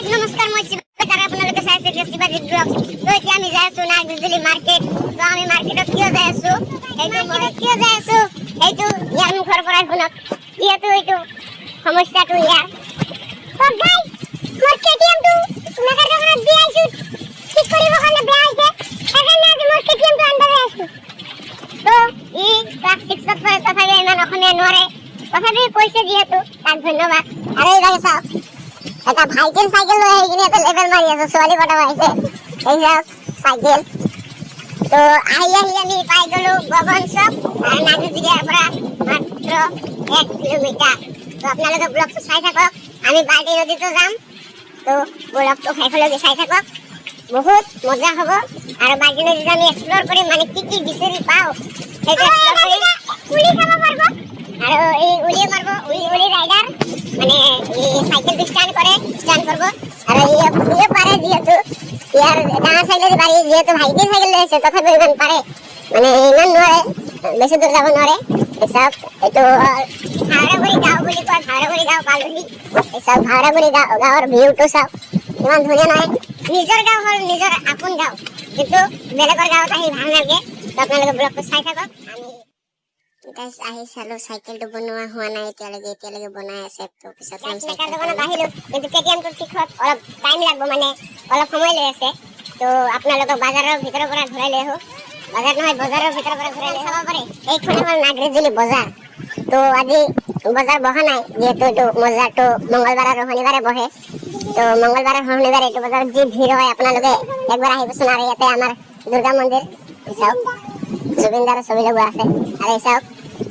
Guys নমস্কাৰ মই শিৱকাৰ আপোনালোকে চাই আছে শিৱাজিত ব্লগ তো এতিয়া আমি যাই আছো নাগজলি মাৰ্কেট তো আমি মাৰ্কেটত কিয় যাই আছো এইটো ইয়াৰ মুখৰ পৰা শুনক ইয়াতো এইটো সমস্যাটো ইয়াৰ তো গাইস মোৰ কেটিএমটো নাগাৰখনত দি আইছো ঠিক কৰিব কাৰণে বেয়া হৈছে সেইকাৰণে আজি মোৰ কেটিএমটো আনবা আইছো তো ই ক্লাছ 6 ত পঢ়ে তথাপি ইমান অসমীয়া নোৱাৰে তথাপি কৈছে যিহেতু তাক ধন্যবাদ আৰু এই লাগে চাওক এটা ভাইকেল সাইকেল লৈ আহি কিনে এটা লেভেল মাৰি আছে ছোৱালী পটাব আহিছে এই যাওক সাইকেল তো আহি আমি পাই গলো গগন চক আৰু নাগজুলিয়াৰ পৰা মাত্ৰ 1 কিলোমিটাৰ তো আপোনালোকে ব্লগটো চাই থাকক আমি বাল্টি নদীতো যাম তো ব্লগটো শেষলৈকে চাই থাকক বহুত মজা হ'ব আৰু বাল্টি নদীত আমি এক্সপ্লোৰ কৰিম মানে কি কি বিচাৰি পাওঁ সেইটো এক্সপ্লোৰ কৰিম উলি খাব পাৰবো আৰু এই উলি মারবো উলি রাইডার মানে এই সাইকেল স্ট্যান্ড করব আর এই পারে যেহেতু ইয়ার ডানা সাইকেল বাড়ি যেহেতু ভাইটি সাইকেল রয়েছে তথাপি ইমান পারে মানে ইমান নোৱাৰে বেছি দূৰ যাব নোৱাৰে এসব এইটো ভাড়াগুড়ি গাঁও বুলি কয় ভাড়াগুড়ি গাঁও পালহি এসব ভাড়াগুড়ি গাঁৱৰ ভিউটো চাওক ইমান ধুনীয়া নহয় নিজৰ গাঁও হ'ল নিজৰ আপোন গাঁও কিন্তু বেলেগৰ গাঁৱত আহি ভাল নালাগে তো আপোনালোকে ব্লগটো চাই থাকক আমি গাইস আহি চালো সাইকেলটো বনোৱা হোৱা নাই এতিয়ালৈকে বনাই আছে তো পিছত আমি সাইকেল দোকানত আহিলো কিন্তু কেটিএমটো ঠিক হত অলপ টাইম লাগব মানে অলপ সময় লৈ আছে তো আপোনালোকক বাজাৰৰ ভিতৰৰ পৰা ঘূৰাই লৈ আহো বাজাৰ নহয় বজাৰৰ ভিতৰৰ পৰা ঘূৰাই লৈ চাব পাৰে এইখনে হ'ল নাগজুলি বজাৰ তো আজি বজাৰ বহা নাই যেহেতু এইটো বজাৰটো মঙ্গলবাৰ আৰু শনিবাৰে বহে তো মঙ্গলবাৰ আৰু শনিবাৰে এইটো বজাৰত যি ভিৰ হয় আপোনালোকে একবাৰ আহিবচোন আৰু ইয়াতে আমাৰ দুৰ্গা মন্দিৰ চাওক জুবিনদাৰ ছবি লগোৱা আছে আৰু এই চাওক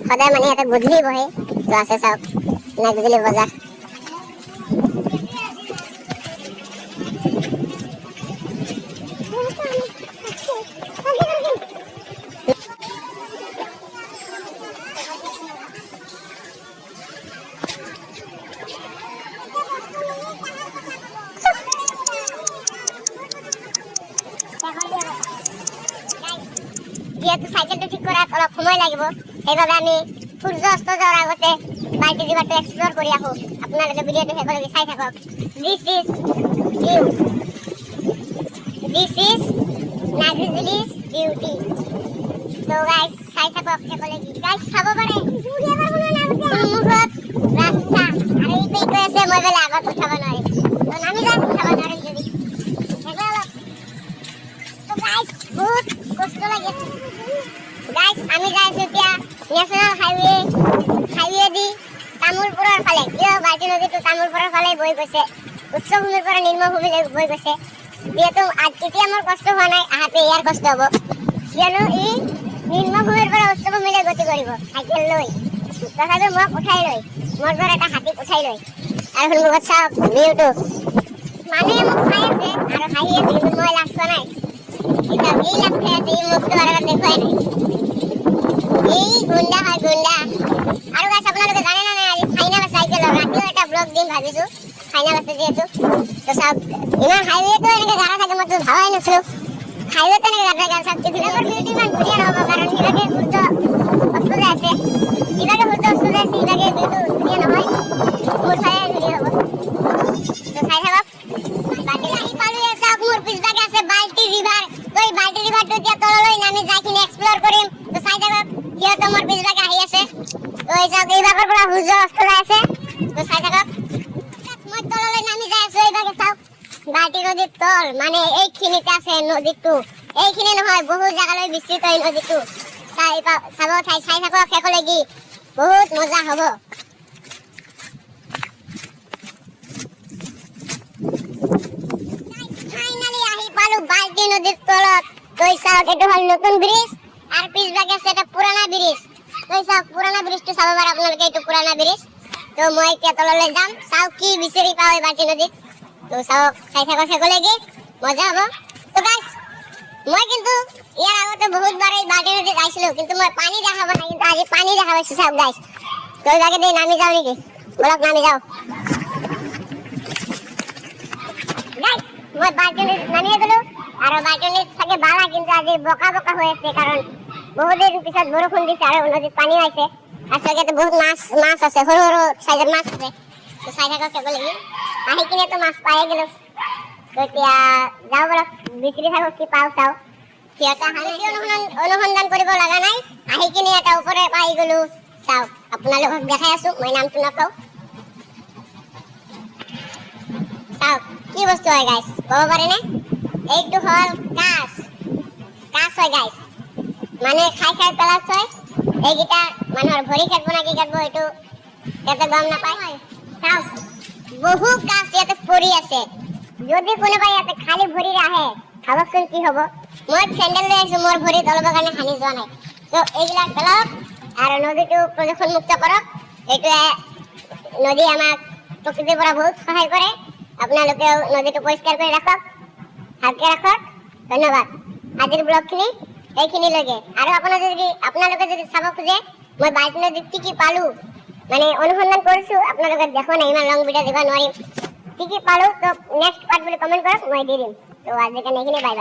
সদায় মানে ইয়াতে গধূলি বহে তো আছে চাওক নাগজুলি বজাৰ যেহেতু সাইকেলটো ঠিক কৰাত অলপ সময় লাগিব সেইবাবে আমি সূৰ্য অস্ত যোৱাৰ আগতে বাল্টি দিবাটো এক্সপ্লোৰ কৰি আহোঁ আপোনালোকে ভিডিঅ'টো শেষলৈকে চাই থাকক দিছ ইজ নাগজুলিজ বিউটি তো গাইস চাই থাকক শেষলৈকে গাইস চাব পাৰে সন্মুখত ৰাস্তা আৰু এইটো কৈ আছে মই বোলে আগত উঠাব নোৱাৰিম তো নামি যাম উঠাব নোৱাৰিম যদি তো গাইস বহুত কষ্ট লাগে গাইস আমি যাইছো এতিয়া ন্যাশনাল হাইৱে দি তামুলপুৰৰ ফালে কিয় বাল্টি নদীটো তামুলপুৰৰ ফালে বৈ গৈছে উচ্চভূমিৰ পৰা নিম্নভূমিলৈ বৈ গৈছে যিহেতু এতিয়া মোৰ কষ্ট হোৱা নাই আহাতে ইয়াৰ কষ্ট হ'ব কিয়নো ই নিম্নভূমিৰ পৰা উচ্চভূমিলৈ গতি কৰিব চাইকেল লৈ তথাপি মোক উঠাই লৈ মোৰ ঘৰ এটা হাতীক উঠাই লৈ আৰু সন্মুখত চাওক ভিউটো মানে মোক চাই আছে আৰু হাঁহি আছে কিন্তু মই লাজ পোৱা নাই এটা এই লাজ খাই আছে এই মুখটো আৰু দেখুৱাই নাই এই গুন্ডা হয় গুন্ডা আৰু গাইস আপোনালোকে জানে না আজি ফাইনাল সাইকেলৰ ৰাতিও এটা ব্লগ দিম ভাবিছো ফাইনাল আছে যেহেতু তো সব ইমান হাইৱেটো এনেকে গাড়া থাকে মই তো ভাবাই নাছিলো হাইৱেটো এনেকে গাড়া থাকে সব কিন্তু লগৰ ভিউটো ইমান ধুনীয়া নহ'ব কাৰণ ইভাগে সূৰ্য অস্ত যায় আছে ইভাগে সূৰ্য অস্ত যায় আছে ইভাগে ভিউটো ধুনীয়া নহয় মোৰ চাই ধুনীয়া হ'ব তো চাই থাকক বাকি আহি পালো চাওক মোৰ পিছভাগে আছে বাল্টি ৰিভাৰ তো এই বাল্টি ৰিভাৰটো এতিয়া তললৈ নামি যাই কিনে এক্সপ্লোৰ কৰিম তো চাই থাকক কিয়তো মোৰ পিছভাগে আহি আছে তো এই চাওক এই ভাগৰ পৰা সূৰ্য অস্ত যায় আছে তো চাই থাকক মই তললৈ নামি যাই আছো এই ভাগে চাওক বাল্টি নদীৰ তল মানে এইখিনিতে আছে নদীটো এইখিনি নহয় বহুত জাগালৈ বিস্তৃত এই নদীটো চাই থাকক শেষলৈকে বহুত মজা হ'ব ফাইনালি আহি পালো বাল্টি নদীৰ তলত তই চাওক এইটো হ'ল নতুন ব্ৰিজ আৰু পিছভাগে আছে এটা পুৰণা ব্ৰিজ তই চাওক পুৰণা ব্ৰিজটো চাব পাৰে আপোনালোকে এইটো পুৰণা ব্ৰিজ তো মই এতিয়া তললৈ যাম চাওক কি বিচাৰি পাওঁ এই বাল্টি নদীত তো চাওক চাই থাকক শেষলৈকে মজা হ'ব তো গাইস মই কিন্তু ইয়াৰ আগতে বহুতবাৰ এই বাল্টি নদীত আহিছিলোঁ কিন্তু মই পানী দেখা পোৱা নাই কিন্তু আজি পানী দেখা পাইছোঁ চাওক গাইস তো এইভাগে দি নামি যাওঁ নেকি বলক নামি যাওঁ গাইস মই বাল্টি নদীত নামিয়ে গ'লো আৰু বাল্টি নদীত থাকে বালা কিন্তু আজি বোকা হৈ আছে কাৰণ বহুত দিন পিছত বৰষুণ দিছে আৰু নদীত পানী হৈছে আৰু চাগে বহুত মাছ আছে সৰু সৰু সাইজৰ মাছ আছে তো চাই থাকক শেষলৈকে আহি কিনে তো মাছ পায়ে গেল। তো এতিয়া যাওঁ বলক বিচাৰি থাকক কি পাওঁ চাওঁ। সিহঁতে অনুসন্ধান কৰিব লগা নাই, আহি কিনে এটা ওপৰে পাই গলো। চাওক আপোনালোকক দেখাই আছো, মই নামটো নকওঁ। চাওক কি বস্তু হয় গাইছ, ক'ব পাৰেনে? এইটো হ'ল কাছ। কাছ হয় গাইছ, মানে খাই খাই পেলাচ হয়। এইকেইটা মানুহৰ ভৰি কাটব না কি কাটব এইটো ইয়াতে গম নাপায়। চাওক বহু কাছ ইয়াতে পৰি আছে। যদি কোনোবাই ইয়াতে খালি ভৰিৰে আহে ভাবকচোন কি হ'ব। মই চেণ্ডেল লৈ আহিছো, মোৰ ভৰি তলবৰ কাৰণে হানি যোৱা নাই। তো এইবিলাক পেলাওক আৰু নদীটো প্ৰদূষণমুক্ত কৰক। এইটোৱে নদী আমাক প্ৰকৃতিৰ পৰা বহুত সহায় কৰে। আপোনালোকেও নদীটো পৰিষ্কাৰ কৰি ৰাখক, ভালকে ৰাখক। ধন্যবাদ। আজিৰ ব্লগখিনি এইখিনিলৈকে। আৰু আপোনালোকে যদি চাব খোজে মই বাইক নদীত কি কি পালো, মানে অনুসন্ধান কৰিছো, আপোনালোকে দেখো নাই, ইমান লং ভিডিঅ' দিব নোৱাৰিম। কি কি পালো তো নেক্সট পাৰ্ট বুলি কমেণ্ট কৰক, মই দি দিম। তো আজিৰ কাৰণে এইখিনি, বাই বাই।